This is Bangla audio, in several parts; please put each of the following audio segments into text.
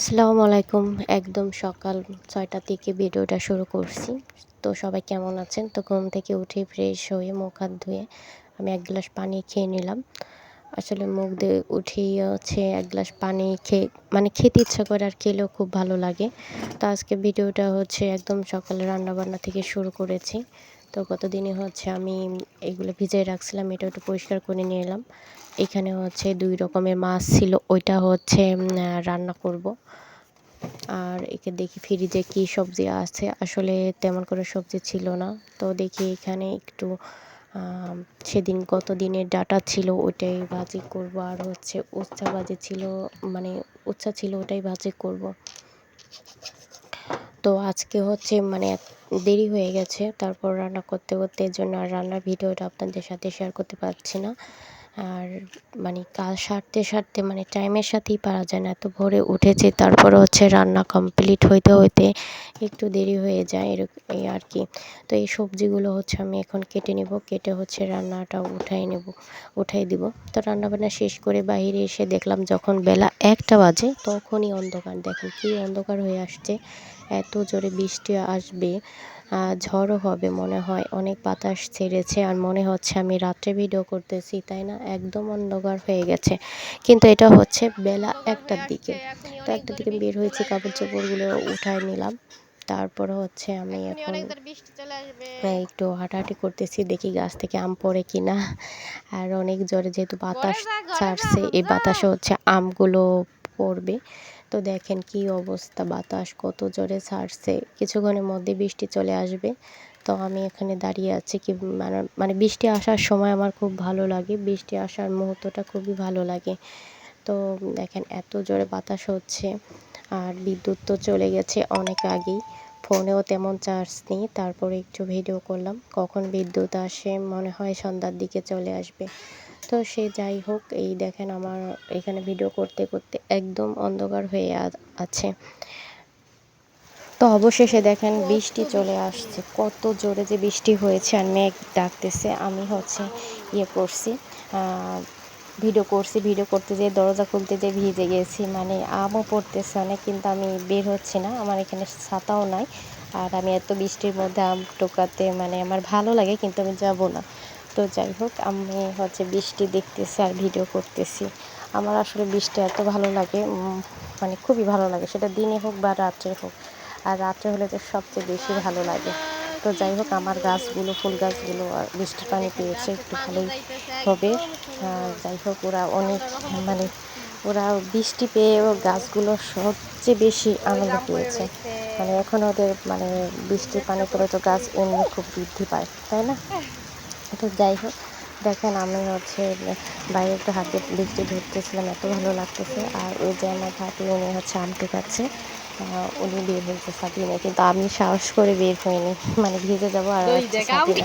আসসালামু আলাইকুম। একদম সকাল ৬টা থেকে ভিডিওটা শুরু করছি। তো সবাই কেমন আছেন? তো ঘুম থেকে উঠে ফ্রেশ হয়ে মুখ হাত ধুয়ে আমি ১ গ্লাস পানি খেয়ে নিলাম। আসলে মুখ দিয়ে উঠেই হচ্ছে ১ গ্লাস পানি খেয়ে মানে খেতে ইচ্ছা করে আর খেলেও খুব ভালো লাগে। তো আজকে ভিডিওটা হচ্ছে একদম সকালে রান্নাবান্না থেকে শুরু করেছি। তো গতদিনে হচ্ছে আমি এগুলো ভিজিয়ে রাখছিলাম, এটা একটু পরিষ্কার করে নিয়ে এলাম। এখানে হচ্ছে ২ রকমের মাছ ছিল, ওইটা হচ্ছে রান্না করব। আর একে দেখি ফ্রিজে কী সবজি আছে, আসলে তেমন কোনো সবজি ছিল না। তো দেখি এখানে একটু সেদিন গত দিনের ডাঁটা ছিল, ওইটাই ভাজি করব। আর হচ্ছে উচ্ছা ভাজি ছিল, মানে উচ্ছা ছিল, ওটাই ভাজি করব। তো আজকে হচ্ছে মানে দেরি হয়ে গেছে, তারপর রান্না করতে করতে, এর জন্য আর রান্নার ভিডিওটা আপনাদের সাথে শেয়ার করতে পারছি না। আর মানে কাজ সারতে মানে টাইমের সাথেই পারা যায় না, এত ভোরে উঠেছি, তারপরে হচ্ছে রান্না কমপ্লিট হইতে হইতে একটু দেরি হয়ে যায়, এই আর কি। তো এই সবজিগুলো হচ্ছে আমি এখন কেটে নেব, কেটে হচ্ছে রান্নাটা উঠাই দিব। তো রান্নাবান্না শেষ করে বাইরে এসে দেখলাম যখন বেলা ১টা বাজে তখনই অন্ধকার, দেখেন কি অন্ধকার হয়ে আসছে। এত জোরে বৃষ্টি আসবে, ঝড়ও হবে মনে হয়, অনেক বাতাস ছেড়েছে। আর মনে হচ্ছে আমি রাত্রে ভিডিও করতেছি, তাই না? একদম অন্ধকার হয়ে গেছে, কিন্তু এটা হচ্ছে বেলা ১টার দিকে। তো ১টার দিকে বের হয়েছি, কাপড় চোপড়গুলো উঠায় নিলাম। তারপর হচ্ছে আমি এখন একটু হাঁটাহাঁটি করতেছি, দেখি গাছ থেকে আম পড়ে কিনা। আর অনেক জোরে যেহেতু বাতাস ছাড়ছে, এই বাতাসে হচ্ছে আমগুলো পড়বে। তো দেখেন কি অবস্থা, বাতাস কত জোরে ছাড়ছে, কিছুক্ষণের মধ্যে বৃষ্টি চলে আসবে। তো আমি এখানে দাঁড়িয়ে আছি, কি মানে বৃষ্টি আসার সময় আমার খুব ভালো লাগে, বৃষ্টি আসার মুহূর্তটা খুবই ভালো লাগে। তো দেখেন এত জোরে বাতাস হচ্ছে, আর বিদ্যুৎ তো চলে গেছে অনেক আগেই। ফোনেও তেমন চার্জ নেই, তারপরে একটু ভিডিও করলাম। কখন বিদ্যুৎ আসে, মনে হয় সন্ধ্যার দিকে চলে আসবে। তো সে যাই হোক, এই দেখেন আমার এখানে ভিডিও করতে করতে একদম অন্ধকার হয়ে আছে। তো অবশেষে দেখেন বৃষ্টি চলে আসছে, কত জোরে যে বৃষ্টি হয়েছে, আর মেঘ ডাকতেছে। আমি হচ্ছে করছি, ভিডিও করতে যেয়ে দরজা খুলতে যেয়ে ভিজে গেছি, মানে আমও পড়তেছে অনেক, কিন্তু আমি বের হচ্ছি না, আমার এখানে ছাতাও নাই। আর আমি এত বৃষ্টির মধ্যে আম টোকাতে মানে আমার ভালো লাগে, কিন্তু আমি যাব না। তো যাই হোক, আমি হচ্ছে বৃষ্টি দেখতেছি আর ভিডিও করতেছি। আমার আসলে বৃষ্টি এত ভালো লাগে, মানে খুবই ভালো লাগে, সেটা দিনে হোক বা রাত্রে হোক। আর রাত্রে হলে তো সবচেয়ে বেশি ভালো লাগে। তো যাই হোক, আমার গাছগুলো, ফুল গাছগুলো বৃষ্টির পানি পেয়েছে, একটু ভালোই হবে। যাই হোক, ওরা অনেক মানে ওরা বৃষ্টি পেয়ে গাছগুলো সবচেয়ে বেশি আনন্দ পেয়েছে। মানে এখন ওদের মানে বৃষ্টির পানি পড়ে তো গাছ এমনি খুব বৃদ্ধি পায়, তাই না? তো যাই হোক, দেখেন আমি হচ্ছে বাইরে একটু হাতে বৃষ্টি ধরতেছিলাম, এত ভালো লাগতেছে। আর ওই যে আমার ভাবি, উনি হচ্ছে আম টোকাচ্ছে, উনি বের হয়েছে ছাতি নিয়ে, কিন্তু আমি সাহস করে বের হইনি, মানে ভিজে যাবো আর হচ্ছে ছাতি নেই।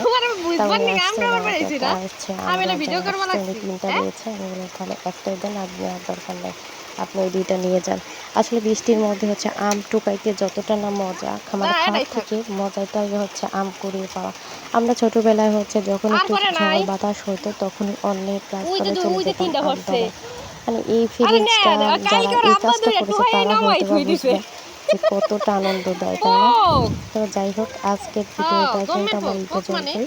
তা উনি আসছে, আমাকে একটা হচ্ছে আম দেওয়ার জন্য আসছে, উনি 3টা দিয়েছে। আমি বললাম তাহলে একটাই দেন, আর নেওয়ার দরকার নেই, আপনি ওই 2টা নিয়ে যান। আসলে বৃষ্টির মধ্যে হচ্ছে আম টোকাইতে যতটা না মজা, মানে খাওয়ার থেকে মজাটাই হচ্ছে আম কুড়িয়ে পাওয়া। আমরা ছোটোবেলায় হচ্ছে যখন একটু ঝড় বাতাস হতো, তখনই অন্যের গাছতলায় চলে যেতাম আম পাড়া। মানে এই ফিলিংসটা, যারা এই কাজটা করেছে তারা হয়তো বা বুঝবে যে কতটা আনন্দ দেয়, তাই না? তো যাই হোক, আজকের ভিডিওটা কিন্তু আমার এই পর্যন্তই।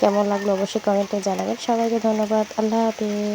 কেমন লাগলো অবশ্যই কমেন্টে জানাবেন। সবাইকে ধন্যবাদ, আল্লাহ হাফেজ।